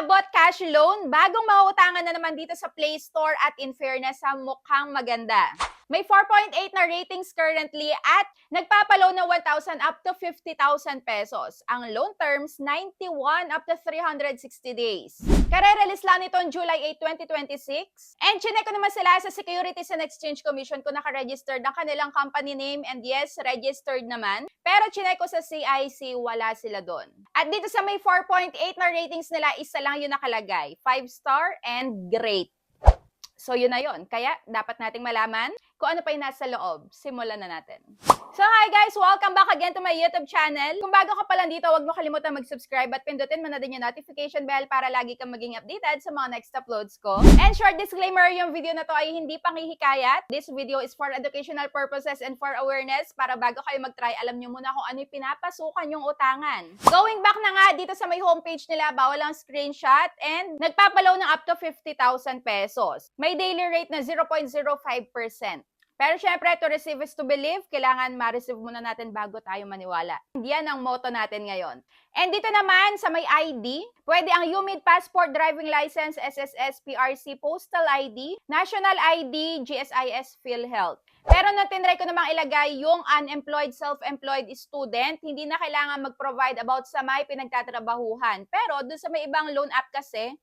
Abot cash loan, bagong mauutangan na naman dito sa Play Store at in fairness sa mukhang maganda. May 4.8 na ratings currently at nagpapaloan na 1,000 up to 50,000 pesos. Ang loan terms, 91 up to 360 days. Kare-release lang nitong July 8, 2026. And chinek ko naman sila sa Securities and Exchange Commission kung naka-registered ang kanilang company name, and yes, registered naman. Pero chinek ko sa CIC, wala sila doon. At dito sa may 4.8 na ratings nila, isa lang yung nakalagay. 5-star and great. So yun na yun. Kaya dapat nating malaman kung ano pa yung nasa loob. Simulan na natin. So hi guys! Welcome back again to my YouTube channel. Kung bago ka pa lang dito, huwag mo kalimutan mag-subscribe at pindutin mo na din yung notification bell para lagi kang maging updated sa mga next uploads ko. And short disclaimer, yung video na to ay hindi panghihikayat. This video is for educational purposes and for awareness para bago kayo mag-try, alam nyo muna kung ano yung pinapasukan yung utangan. Going back na nga dito sa may homepage nila, bawal ang screenshot and nagpapalaw ng up to 50,000 pesos. May daily rate na 0.05%. Pero syempre, to receive is to believe, kailangan ma-receive muna natin bago tayo maniwala. Yan ang motto natin ngayon. And dito naman, sa may ID, pwede ang UMID Passport, Driving License, SSS, PRC, Postal ID, National ID, GSIS, PhilHealth. Pero natinry ko namang ilagay yung unemployed, self-employed student, hindi na kailangan mag-provide about sa may pinagtatrabahuhan. Pero dun sa may ibang loan app kasi,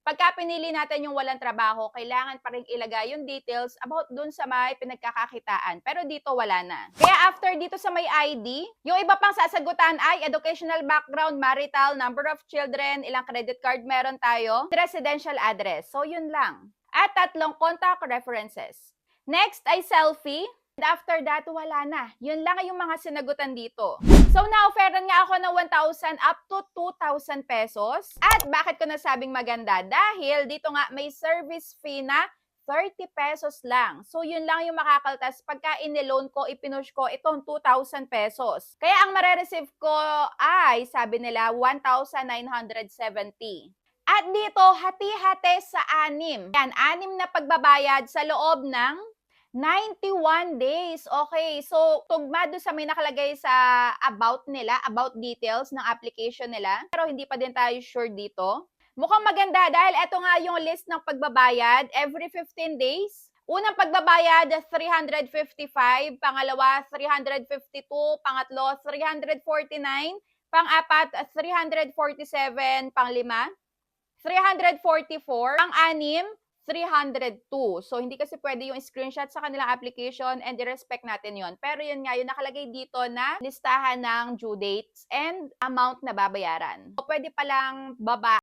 pagka pinili natin yung walang trabaho, kailangan pa rin ilagay yung details about dun sa may pinagkakakitaan. Pero dito wala na. Kaya after dito sa may ID, yung iba pang sasagutan ay educational background, marital, number of children, ilang credit card meron tayo, residential address. So yun lang. At 3 contact references. Next ay selfie. And after that, wala na. Yun lang yung mga sinagutan dito. So, na-offeran nga ako ng 1,000 up to 2,000 pesos. At bakit ko nasabing maganda? Dahil dito nga may service fee na 30 pesos lang. So, yun lang yung makakaltas pagka in-loan ko, ipinush ko itong 2,000 pesos. Kaya ang mare-receive ko ay, sabi nila, 1,970. At dito, hati-hati sa 6. Yan, 6 na pagbabayad sa loob ng 91 days. Okay, so tugma doon sa may nakalagay sa about nila, about details ng application nila. Pero hindi pa din tayo sure dito. Mukhang maganda dahil ito nga yung list ng pagbabayad every 15 days. Unang pagbabayad, 355. Pangalawa, 352. Pangatlo, 349. Pang-apat, 347. Pang-lima, 344. Pang-anim, 302. So, hindi kasi pwede yung screenshot sa kanilang application and i-respect natin yon. Pero yun nga, yung nakalagay dito na listahan ng due dates and amount na babayaran. So, pwede palang baba